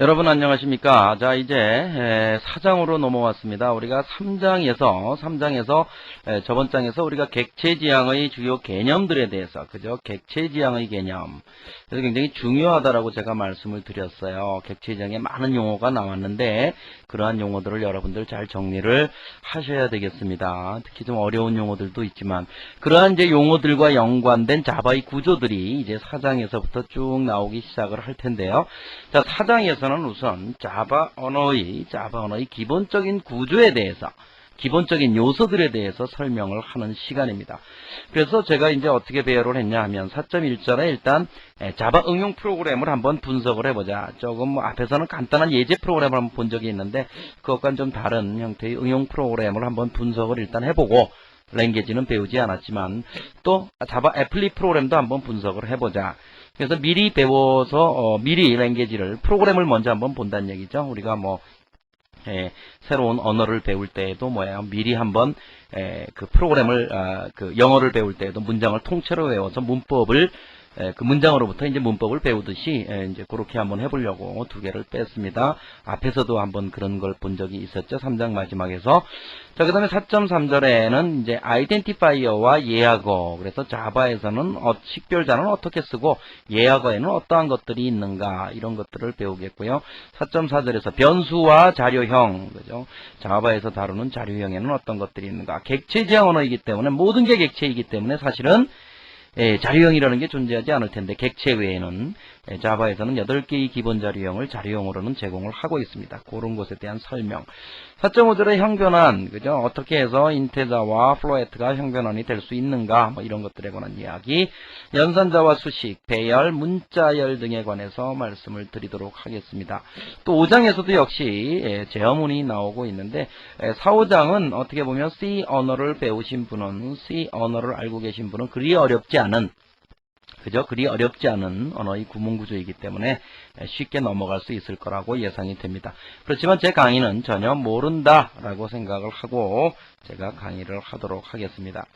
여러분 안녕하십니까? 자, 이제 4장으로 넘어왔습니다. 우리가 3장에서 저번 장에서 우리가 객체지향의 주요 개념들에 대해서, 그죠? 객체지향의 개념. 그래서 굉장히 중요하다라고 제가 말씀을 드렸어요. 객체지향에 많은 용어가 나왔는데 그러한 용어들을 여러분들 잘 정리를 하셔야 되겠습니다. 특히 좀 어려운 용어들도 있지만 그러한 이제 용어들과 연관된 자바의 구조들이 이제 4장에서부터 쭉 나오기 시작을 할 텐데요. 자, 4장에서는 우선 자바 언어의 기본적인 구조에 대해서, 기본적인 요소들에 대해서 설명을 하는 시간입니다. 그래서 제가 이제 어떻게 배열을 했냐 하면 4.1절에 일단 자바 응용 프로그램을 한번 분석을 해보자. 조금 앞에서는 간단한 예제 프로그램을 한번 본 적이 있는데 그것과는 좀 다른 형태의 응용 프로그램을 한번 분석을 일단 해보고, 랭귀지는 배우지 않았지만 또 자바 애플리 프로그램도 한번 분석을 해보자. 그래서 미리 배워서 미리 랭귀지를, 프로그램을 먼저 한번 본다는 얘기죠. 우리가 새로운 언어를 배울 때에도 미리 한번 그 프로그램을 그 영어를 배울 때에도 문장을 통째로 외워서 문법을 그 문장으로부터 이제 문법을 배우듯이 이제 그렇게 한번 해보려고 두 개를 뺐습니다. 앞에서도 한번 그런 걸 본 적이 있었죠. 3장 마지막에서. 자, 그 다음에 4.3절에는 이제 아이덴티파이어와 예약어. 그래서 자바에서는 식별자는 어떻게 쓰고 예약어에는 어떠한 것들이 있는가, 이런 것들을 배우겠고요. 4.4절에서 변수와 자료형, 그죠? 자바에서 다루는 자료형에는 어떤 것들이 있는가. 객체지향 언어이기 때문에 모든 게 객체이기 때문에 사실은 자료형이라는 게 존재하지 않을 텐데 객체 외에는 자바에서는 8개의 기본 자료형을 자료형으로는 제공을 하고 있습니다. 그런 것에 대한 설명. 4.5절의 형변환, 그죠? 어떻게 해서 인테자와 플로에트가 형변환이 될 수 있는가, 이런 것들에 관한 이야기. 연산자와 수식, 배열, 문자열 등에 관해서 말씀을 드리도록 하겠습니다. 또 5장에서도 역시 제어문이 나오고 있는데 4, 5장은 어떻게 보면 C 언어를 배우신 분은, C 언어를 알고 계신 분은 그리 어렵지 않은 언어의 구문구조이기 때문에 쉽게 넘어갈 수 있을 거라고 예상이 됩니다. 그렇지만 제 강의는 전혀 모른다라고 생각을 하고 제가 강의를 하도록 하겠습니다.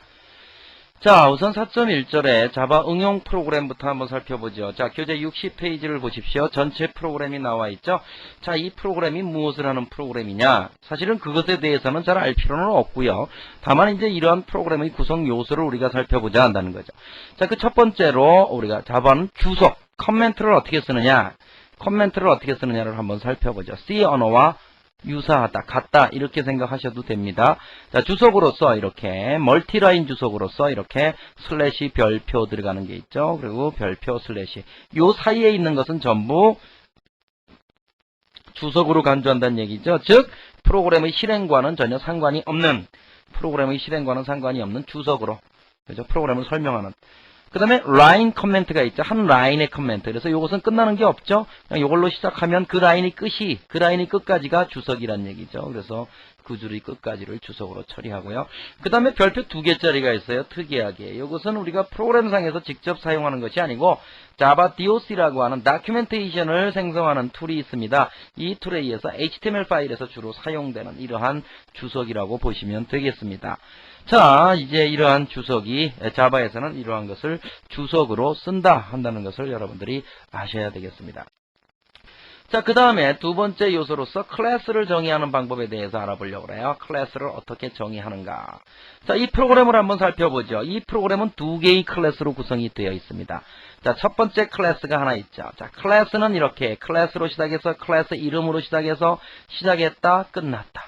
자, 우선 4.1절에 자바 응용 프로그램부터 한번 살펴보죠. 자, 교재 60페이지를 보십시오. 전체 프로그램이 나와 있죠. 자, 이 프로그램이 무엇을 하는 프로그램이냐? 사실은 그것에 대해서는 잘 알 필요는 없고요. 다만 이제 이러한 프로그램의 구성 요소를 우리가 살펴보자 한다는 거죠. 자, 그 첫 번째로 우리가 자바는 주석, 커멘트를 어떻게 쓰느냐? 커멘트를 어떻게 쓰느냐를 한번 살펴보죠. C 언어와 유사하다, 같다, 이렇게 생각하셔도 됩니다. 자, 주석으로서 이렇게 멀티라인 주석으로서 이렇게 슬래시 별표 들어가는 게 있죠. 그리고 별표 슬래시, 요 사이에 있는 것은 전부 주석으로 간주한다는 얘기죠. 즉 프로그램의 실행과는 전혀 상관이 없는, 주석으로, 그죠? 프로그램을 설명하는. 그 다음에 라인 커멘트가 있죠. 한 라인의 커멘트. 그래서 이것은 끝나는 게 없죠. 그냥 이걸로 시작하면 그 라인의 끝까지가 주석이란 얘기죠. 그래서 그 줄의 끝까지를 주석으로 처리하고요. 그 다음에 별표 2개짜리가 있어요. 특이하게. 이것은 우리가 프로그램상에서 직접 사용하는 것이 아니고 자바 DOC라고 하는 다큐멘테이션을 생성하는 툴이 있습니다. 이 툴에 의해서 HTML 파일에서 주로 사용되는 이러한 주석이라고 보시면 되겠습니다. 자, 이제 이러한 주석이 자바에서는 이러한 것을 주석으로 쓴다 한다는 것을 여러분들이 아셔야 되겠습니다. 자, 그 다음에 두 번째 요소로서 클래스를 정의하는 방법에 대해서 알아보려고 해요. 클래스를 어떻게 정의하는가. 자, 이 프로그램을 한번 살펴보죠. 이 프로그램은 두 개의 클래스로 구성이 되어 있습니다. 자, 첫 번째 클래스가 하나 있죠. 자, 클래스는 이렇게 클래스로 시작해서 클래스 이름으로 시작해서 시작했다, 끝났다.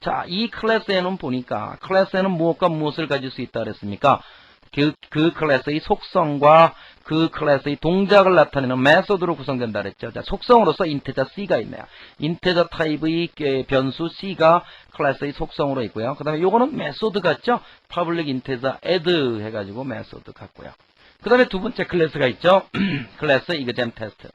자, 이 클래스에는 보니까 클래스에는 무엇과 무엇을 가질 수 있다 그랬습니까? 그 클래스의 속성과 그 클래스의 동작을 나타내는 메소드로 구성된다 그랬죠. 자, 속성으로서 인테저 C가 있네요. 인테저 타입의 변수 C가 클래스의 속성으로 있고요. 그 다음에 요거는 메소드 같죠? public integer add 해가지고 메소드 같고요. 그 다음에 두 번째 클래스가 있죠. 클래스 exam test.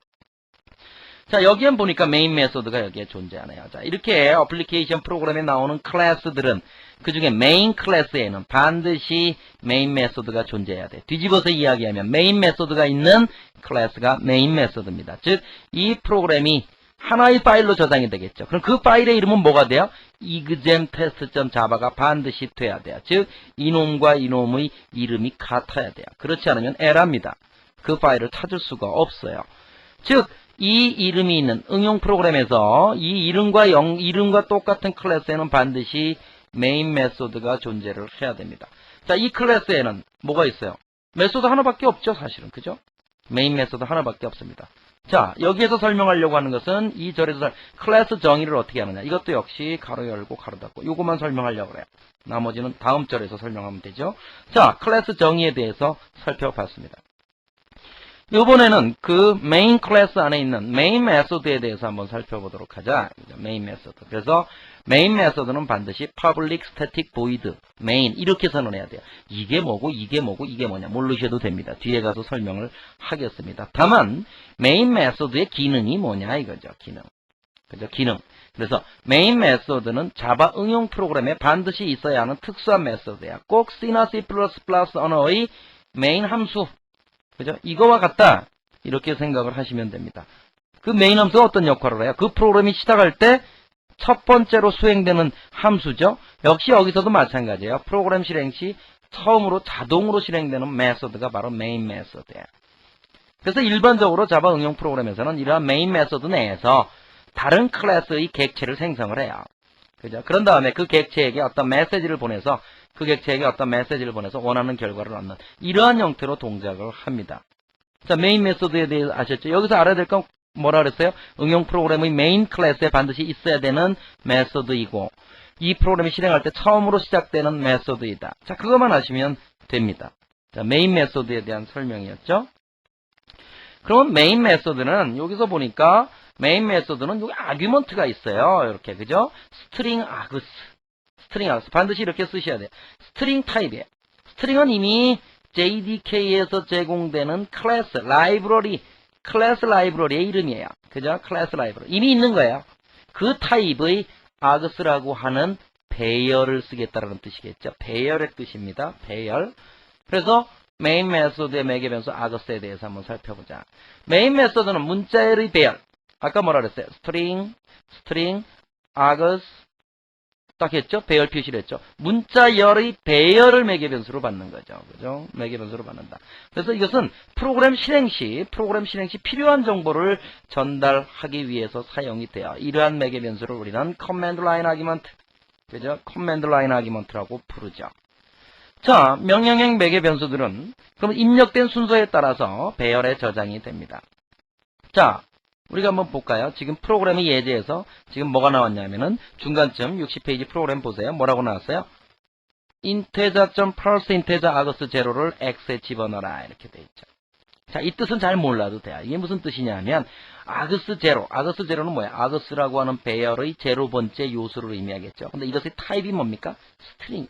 자, 여기엔 보니까 메인 메소드가 여기에 존재하네요. 자, 이렇게 어플리케이션 프로그램에 나오는 클래스들은 그 중에 메인 클래스에는 반드시 메인 메소드가 존재해야 돼. 뒤집어서 이야기하면 메인 메소드가 있는 클래스가 메인 메소드입니다. 즉, 이 프로그램이 하나의 파일로 저장이 되겠죠. 그럼 그 파일의 이름은 뭐가 돼요? examtest.java가 반드시 돼야 돼요. 즉, 이놈과 이놈의 이름이 같아야 돼요. 그렇지 않으면 에러입니다. 그 파일을 찾을 수가 없어요. 즉, 이 이름이 있는 응용 프로그램에서 이 이름과 똑같은 클래스에는 반드시 메인 메소드가 존재를 해야 됩니다. 자, 이 클래스에는 뭐가 있어요? 메소드 하나밖에 없죠, 사실은. 그죠? 메인 메소드 하나밖에 없습니다. 자, 여기에서 설명하려고 하는 것은 이 절에서 클래스 정의를 어떻게 하느냐. 이것도 역시 가로 열고 가로 닫고 요것만 설명하려고 그래요. 나머지는 다음 절에서 설명하면 되죠. 자, 클래스 정의에 대해서 살펴봤습니다. 이번에는 그 메인 클래스 안에 있는 메인 메소드에 대해서 한번 살펴보도록 하자. 메인 메소드. 그래서 메인 메소드는 반드시 public static void main 이렇게 선언해야 돼요. 이게 뭐고 이게 뭐고 이게 뭐냐 모르셔도 됩니다. 뒤에 가서 설명을 하겠습니다. 다만 메인 메소드의 기능이 뭐냐 이거죠. 기능. 그죠? 기능. 그래서 메인 메소드는 자바 응용 프로그램에 반드시 있어야 하는 특수한 메소드야. 꼭 C나 C++ 언어의 메인 함수. 그죠? 이거와 같다. 이렇게 생각을 하시면 됩니다. 그 메인 함수가 어떤 역할을 해요? 그 프로그램이 시작할 때 첫 번째로 수행되는 함수죠. 역시 여기서도 마찬가지예요. 프로그램 실행 시 처음으로 자동으로 실행되는 메소드가 바로 메인 메소드예요. 그래서 일반적으로 자바 응용 프로그램에서는 이러한 메인 메소드 내에서 다른 클래스의 객체를 생성을 해요. 그죠? 그런 다음에 그 객체에게 어떤 메시지를 보내서 원하는 결과를 얻는 이러한 형태로 동작을 합니다. 자, 메인 메소드에 대해서 아셨죠? 여기서 알아야 될 건 뭐라 그랬어요? 응용 프로그램의 메인 클래스에 반드시 있어야 되는 메소드이고 이 프로그램이 실행할 때 처음으로 시작되는 메소드이다. 자, 그것만 아시면 됩니다. 자, 메인 메소드에 대한 설명이었죠? 그러면 메인 메소드는 여기서 보니까 메인 메소드는 여기 아규먼트가 있어요. 이렇게 그죠? 스트링 아그스 반드시 이렇게 쓰셔야 돼요. 스트링 타입이에요. 스트링은 이미 JDK에서 제공되는 클래스 라이브러리의 이름이에요. 그죠? 클래스 라이브러리 이미 있는 거예요. 그 타입의 아그스라고 하는 배열을 쓰겠다라는 뜻이겠죠. 배열의 뜻입니다. 배열. 그래서 메인 메소드의 매개 변수 아그스에 대해서 한번 살펴보자. 메인 메소드는 문자열의 배열. 아까 뭐라 그랬어요? 스트링, 아그스 딱 했죠? 배열 표시를 했죠? 문자열의 배열을 매개 변수로 받는 거죠. 그죠? 매개 변수로 받는다. 그래서 이것은 프로그램 실행 시 필요한 정보를 전달하기 위해서 사용이 돼요. 이러한 매개 변수를 우리는 커맨드 라인 아기먼트. 그죠? 커맨드 라인 아기먼트라고 부르죠. 자, 명령형 매개 변수들은 그럼 입력된 순서에 따라서 배열에 저장이 됩니다. 자, 우리가 한번 볼까요? 지금 프로그램의 예제에서 지금 뭐가 나왔냐면은 중간쯤 60페이지 프로그램 보세요. 뭐라고 나왔어요? integer.parse integer args 제로를 x에 집어넣어라 이렇게 돼 있죠. 자, 이 뜻은 잘 몰라도 돼요. 이게 무슨 뜻이냐면 args 제로는 뭐야? args라고 하는 배열의 제로 번째 요소를 의미하겠죠. 근데 이것의 타입이 뭡니까? 스트링.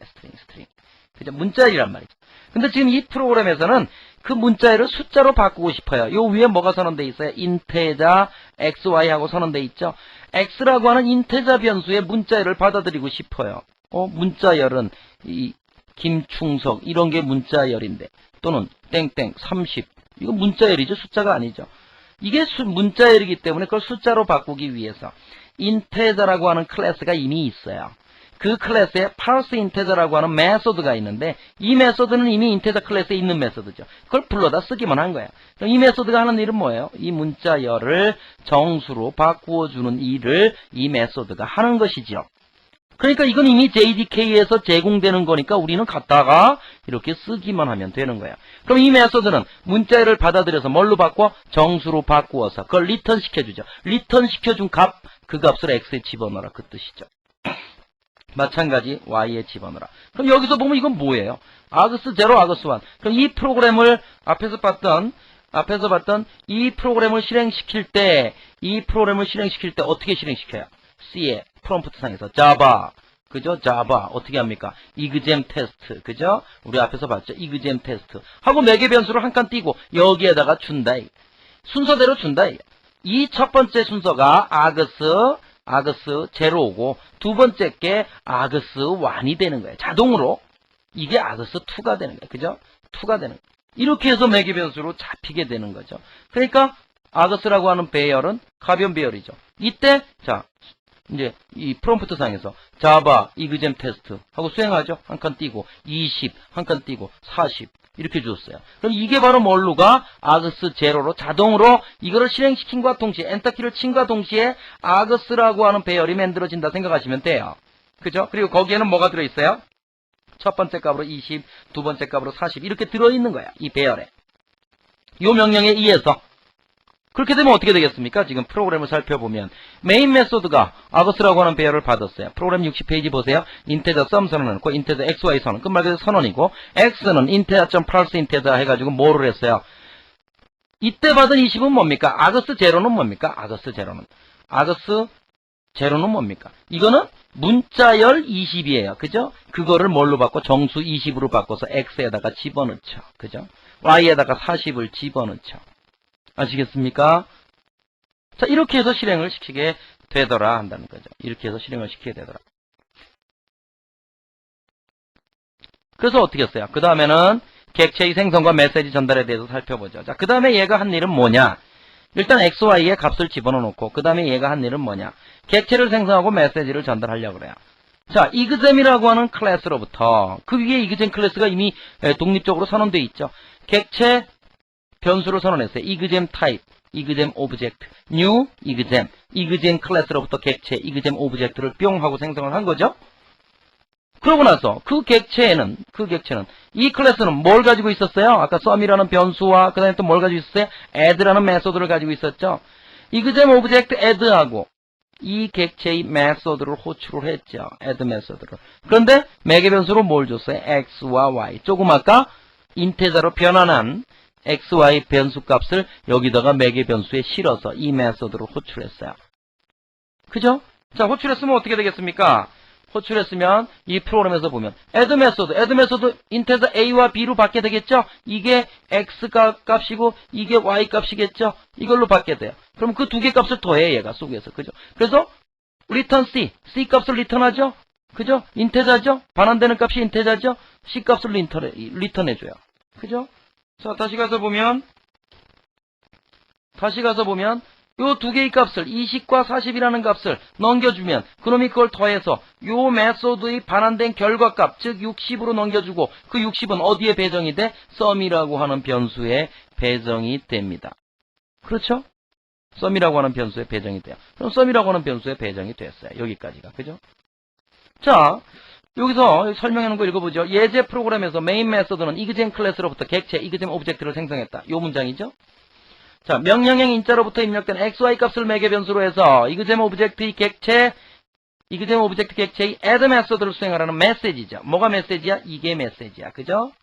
그죠? 문자열이란 말이죠. 근데 지금 이 프로그램에서는 그 문자열을 숫자로 바꾸고 싶어요. 요 위에 뭐가 선언되어 있어요? integer xy하고 선언되어 있죠. x라고 하는 인테자 변수의 문자열을 받아들이고 싶어요. 문자열은 이 김충석 이런 게 문자열인데 또는 땡땡 30 이거 문자열이죠. 숫자가 아니죠. 이게 문자열이기 때문에 그걸 숫자로 바꾸기 위해서 integer라고 하는 클래스가 이미 있어요. 그 클래스에 parse integer라고 하는 메소드가 있는데 이 메소드는 이미 인테저 클래스에 있는 메소드죠. 그걸 불러다 쓰기만 한 거예요. 그럼 이 메소드가 하는 일은 뭐예요? 이 문자열을 정수로 바꾸어주는 일을 이 메소드가 하는 것이죠. 그러니까 이건 이미 JDK에서 제공되는 거니까 우리는 갖다가 이렇게 쓰기만 하면 되는 거예요. 그럼 이 메소드는 문자열을 받아들여서 뭘로 바꿔? 정수로 바꾸어서 그걸 리턴 시켜주죠. 리턴 시켜준 값, 그 값을 x에 집어넣어라 그 뜻이죠. 마찬가지 y에 집어넣어라. 그럼 여기서 보면 이건 뭐예요? args 0, args 1. 그럼 이 프로그램을 앞에서 봤던 이 프로그램을 실행시킬 때 어떻게 실행시켜요? C에 프롬프트 상에서 Java, 그죠? Java 어떻게 합니까? exam test, 그죠? 우리 앞에서 봤죠? exam test 하고 매개 변수를 한 칸 띄고 여기에다가 준다. 순서대로 준다. 이 첫 번째 순서가 args 0고 두 번째 게 args 1이 되는 거예요. 자동으로 이게 args 2가 되는 거예요. 그죠? 2가 되는 거예요. 이렇게 해서 매개 변수로 잡히게 되는 거죠. 그러니까 args라고 하는 배열은 가변 배열이죠. 이때 자 이제 이 프롬프트 상에서 Java exam test 하고 수행하죠. 한 칸 띄고 20 한 칸 띄고 40 이렇게 줬어요. 그럼 이게 바로 뭘로가 args 제로로 자동으로 이거를 실행시킨과 동시에 엔터키를 친과 동시에 args라고 하는 배열이 만들어진다 생각하시면 돼요. 그죠? 그리고 거기에는 뭐가 들어있어요? 첫 번째 값으로 20, 두 번째 값으로 40 이렇게 들어있는 거야. 이 배열에. 이 명령에 의해서. 그렇게 되면 어떻게 되겠습니까? 지금 프로그램을 살펴보면 메인 메소드가 args라고 하는 배열을 받았어요. 프로그램 60페이지 보세요. integer sum 선언해놓고 integer xy 선언 끝말 그대로 선언이고 x는 integer.parse integer 해가지고 뭐를 했어요? 이때 받은 20은 뭡니까? args 제로는 뭡니까? args 제로는 뭡니까? 이거는 문자열 20이에요. 그죠? 그거를 뭘로 바꿔? 정수 20으로 바꿔서 x에다가 집어넣죠. 그죠? y에다가 40을 집어넣죠. 아시겠습니까? 자, 이렇게 해서 실행을 시키게 되더라 한다는 거죠. 이렇게 해서 실행을 시키게 되더라. 그래서 어떻게 했어요? 그 다음에는 객체의 생성과 메시지 전달에 대해서 살펴보죠. 자, 그 다음에 얘가 한 일은 뭐냐? 일단 XY의 값을 집어넣어 놓고 그 다음에 얘가 한 일은 뭐냐? 객체를 생성하고 메시지를 전달하려고 그래요. 자, exam이라고 하는 클래스로부터 그 위에 exam 클래스가 이미 독립적으로 선언되어 있죠. 객체 변수를 선언했어요. exam type, exam object, new exam, exam 클래스로부터 객체, exam object를 뿅 하고 생성을 한 거죠. 그러고 나서 그 객체는 이 클래스는 뭘 가지고 있었어요? 아까 sum이라는 변수와 그 다음에 또 뭘 가지고 있었어요? add라는 메소드를 가지고 있었죠. exam object add하고 이 객체의 메소드를 호출을 했죠. add 메소드를. 그런데 매개 변수로 뭘 줬어요? x와 y. 조금 아까 인테저로 변환한 xy 변수 값을 여기다가 매개 변수에 실어서 이 메소드를 호출했어요. 그죠? 자, 호출했으면 어떻게 되겠습니까? 호출했으면 이 프로그램에서 보면 add 메소드 인테저 a와 b로 받게 되겠죠? 이게 x 값이고 이게 y 값이겠죠? 이걸로 받게 돼요. 그럼 그 두 개 값을 더해 얘가 속에서. 그죠? 그래서 return c 값을 리턴하죠? 그죠? 인테저죠? 반환되는 값이 인테저죠? c 값을 리턴해줘요. 그죠? 자, 다시 가서 보면 요 두 개의 값을 20과 40이라는 값을 넘겨주면 그놈이 그걸 더해서 요 메소드의 반환된 결과값 즉 60으로 넘겨주고 그 60은 어디에 배정이 돼? sum이라고 하는 변수에 배정이 됩니다. 그렇죠? sum이라고 하는 변수에 배정이 돼요. 그럼 sum이라고 하는 변수에 배정이 됐어요. 여기까지가. 그죠? 자, 여기서 설명해 놓은 거 읽어보죠. 예제 프로그램에서 메인 메소드는 exam 클래스로부터 객체 exam 오브젝트를 생성했다. 요 문장이죠. 자, 명령형 인자로부터 입력된 xy 값을 매개 변수로 해서 exam 오브젝트의 객체의 add 메소드를 수행하라는 메시지죠. 뭐가 메시지야? 이게 메시지야. 그죠?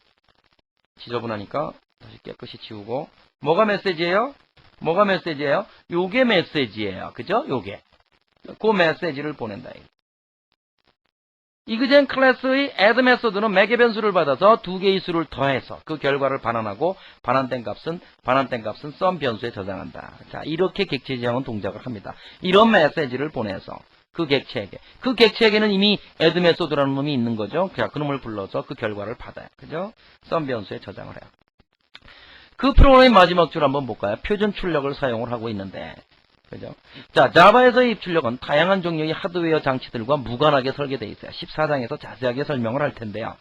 지저분하니까 다시 깨끗이 지우고. 뭐가 메시지예요? 요게 메시지예요. 그죠? 요게. 그 메시지를 보낸다. exam 클래스의 add 메소드는 매개 변수를 받아서 두 개의 수를 더해서 그 결과를 반환하고 반환된 값은 sum 변수에 저장한다. 자, 이렇게 객체 지향은 동작을 합니다. 이런 메시지를 보내서 그 객체에게는 이미 add 메소드라는 놈이 있는 거죠. 자, 그 놈을 불러서 그 결과를 받아요. 그죠? sum 변수에 저장을 해요. 그 프로그램의 마지막 줄 한번 볼까요? 표준 출력을 사용을 하고 있는데. 그죠? 자, 자바에서의 입출력은 다양한 종류의 하드웨어 장치들과 무관하게 설계되어 있어요. 14장에서 자세하게 설명을 할 텐데요.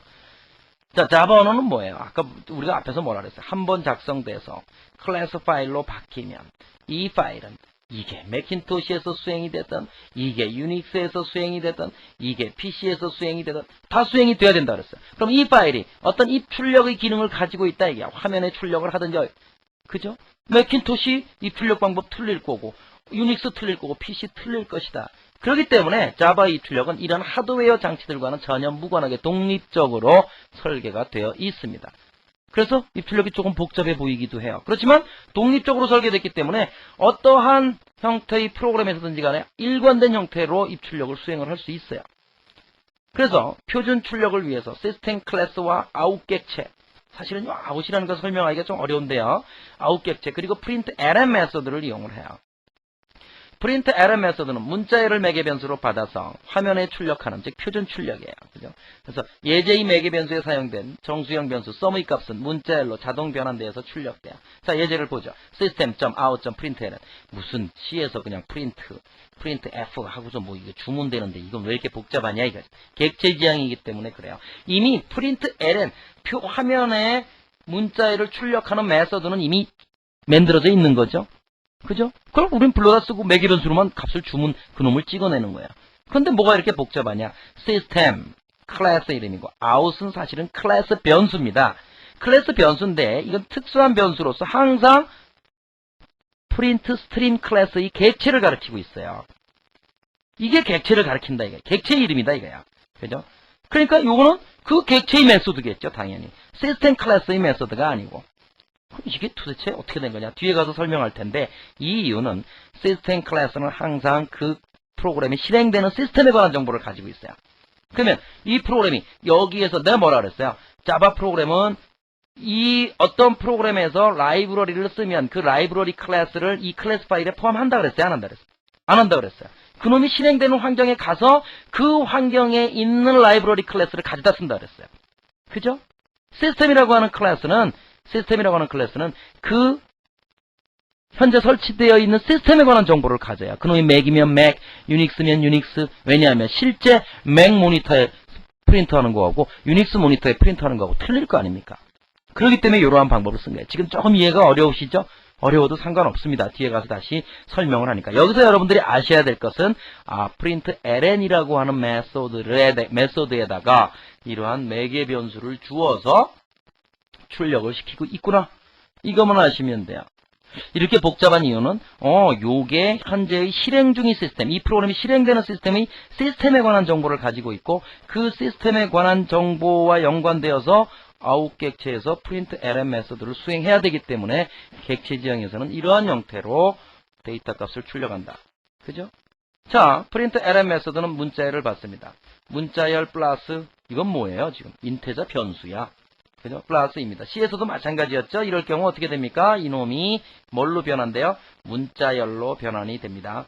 자, 자바 언어는 뭐예요? 아까 우리가 앞에서 뭐라 그랬어요? 한번 작성돼서 클래스 파일로 바뀌면 이 파일은 이게 매킨토시에서 수행이 되든 이게 유닉스에서 수행이 되든 이게 PC에서 수행이 되든 다 수행이 돼야 된다 그랬어요. 그럼 이 파일이 어떤 입출력의 기능을 가지고 있다 이게 화면에 출력을 하든지 그죠? 매킨토시 입출력 방법 틀릴 거고 유닉스 틀릴 거고 PC 틀릴 것이다. 그렇기 때문에 자바 입출력은 이런 하드웨어 장치들과는 전혀 무관하게 독립적으로 설계가 되어 있습니다. 그래서 입출력이 조금 복잡해 보이기도 해요. 그렇지만 독립적으로 설계됐기 때문에 어떠한 형태의 프로그램에서든지 간에 일관된 형태로 입출력을 수행을 할 수 있어요. 그래서 표준 출력을 위해서 시스템 클래스와 아웃 객체, 사실은 아웃이라는 걸 설명하기가 좀 어려운데요. 아웃 객체 그리고 프린트 ln 메소드를 이용을 해요. 프린트 ln 메소드는 문자열을 매개 변수로 받아서 화면에 출력하는 즉 표준 출력이에요. 그죠? 그래서 예제의 매개 변수에 사용된 정수형 변수 sum의 값은 문자열로 자동 변환되어서 출력돼요. 자, 예제를 보죠. system.out.println 무슨 C에서 그냥 프린트 F 하고서 뭐 이거 주문되는데 이건 왜 이렇게 복잡하냐 이거. 객체 지향이기 때문에 그래요. 이미 프린트 ln 화면에 문자열을 출력하는 메서드는 이미 만들어져 있는 거죠. 그죠? 그럼 우린 불러다 쓰고 매개 변수로만 값을 주면 그놈을 찍어내는 거야. 그런데 뭐가 이렇게 복잡하냐? 시스템, 클래스 이름이고 out은 사실은 클래스 변수입니다. 클래스 변수인데 이건 특수한 변수로서 항상 프린트 스트림 클래스의 객체를 가리키고 있어요. 이게 객체를 가리킨다 이거야. 객체 이름이다 이거야. 그죠? 그러니까 요거는 그 객체의 메소드겠죠, 당연히. 시스템 클래스의 메소드가 아니고. 그럼 이게 도대체 어떻게 된 거냐? 뒤에 가서 설명할 텐데 이 이유는 시스템 클래스는 항상 그 프로그램이 실행되는 시스템에 관한 정보를 가지고 있어요. 그러면 이 프로그램이 여기에서 내가 뭐라 그랬어요? 자바 프로그램은 이 어떤 프로그램에서 라이브러리를 쓰면 그 라이브러리 클래스를 이 클래스 파일에 포함한다 그랬어요? 안 한다 그랬어요? 안 한다 그랬어요. 그놈이 실행되는 환경에 가서 그 환경에 있는 라이브러리 클래스를 가져다 쓴다 그랬어요. 그죠? 시스템이라고 하는 클래스는 그 현재 설치되어 있는 시스템에 관한 정보를 가져요. 그놈이 맥이면 맥, 유닉스면 유닉스. 왜냐하면 실제 맥 모니터에 프린트하는 거하고 유닉스 모니터에 프린트하는 거하고 틀릴 거 아닙니까? 그렇기 때문에 이러한 방법을 쓴 거예요. 지금 조금 이해가 어려우시죠? 어려워도 상관없습니다. 뒤에 가서 다시 설명을 하니까. 여기서 여러분들이 아셔야 될 것은 프린트 ln이라고 하는 메소드에다가 이러한 매개 변수를 주어서 출력을 시키고 있구나. 이것만 아시면 돼요. 이렇게 복잡한 이유는 요게 현재의 실행 중인 시스템, 이 프로그램이 실행되는 시스템이 시스템에 관한 정보를 가지고 있고 그 시스템에 관한 정보와 연관되어서 아웃 객체에서 프린트 ln 메소드를 수행해야 되기 때문에 객체 지형에서는 이러한 형태로 데이터 값을 출력한다. 그죠? 자, 프린트 ln 메소드는 문자열을 받습니다. 문자열 플러스 이건 뭐예요? 지금 인테저 변수야. 그죠? 플러스입니다. C에서도 마찬가지였죠? 이럴 경우 어떻게 됩니까? 이놈이 뭘로 변한대요? 문자열로 변환이 됩니다.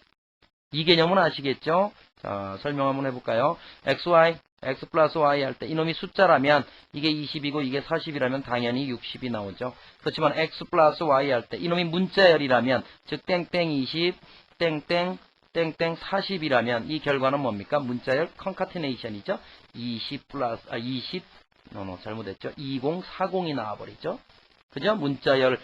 이 개념은 아시겠죠? 자, 설명 한번 해볼까요? XY, X 플러스 Y 할 때 이놈이 숫자라면 이게 20이고 이게 40이라면 당연히 60이 나오죠. 그렇지만 X 플러스 Y 할 때 이놈이 문자열이라면 즉 땡땡 20, 땡땡 40이라면 이 결과는 뭡니까? 문자열 컨카티네이션이죠. 20 플러스 20 잘못했죠. 2040이 나와버리죠. 그죠? 문자열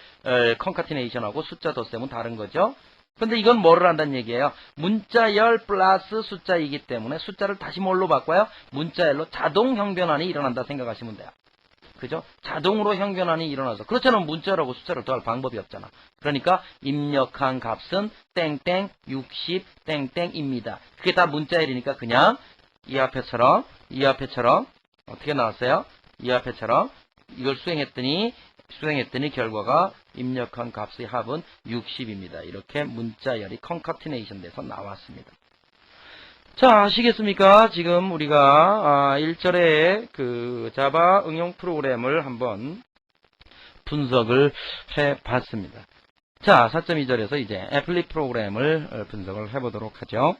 컨카티네이션하고 숫자 덧셈은 다른 거죠. 근데 이건 뭐를 한다는 얘기예요? 문자열 플러스 숫자이기 때문에 숫자를 다시 뭘로 바꿔요? 문자열로 자동 형변환이 일어난다 생각하시면 돼요. 그죠? 자동으로 형변환이 일어나서 그렇잖아요. 문자열하고 숫자를 더할 방법이 없잖아. 그러니까 입력한 값은 땡땡 60 땡땡입니다. 그게 다 문자열이니까 그냥 이 앞에처럼 어떻게 나왔어요? 이 앞에처럼 이걸 수행했더니 결과가 입력한 값의 합은 60입니다. 이렇게 문자열이 컨카티네이션 돼서 나왔습니다. 자, 아시겠습니까? 지금 우리가 1절에 그 자바 응용 프로그램을 한번 분석을 해봤습니다. 자, 4.2절에서 이제 애플릿 프로그램을 분석을 해보도록 하죠.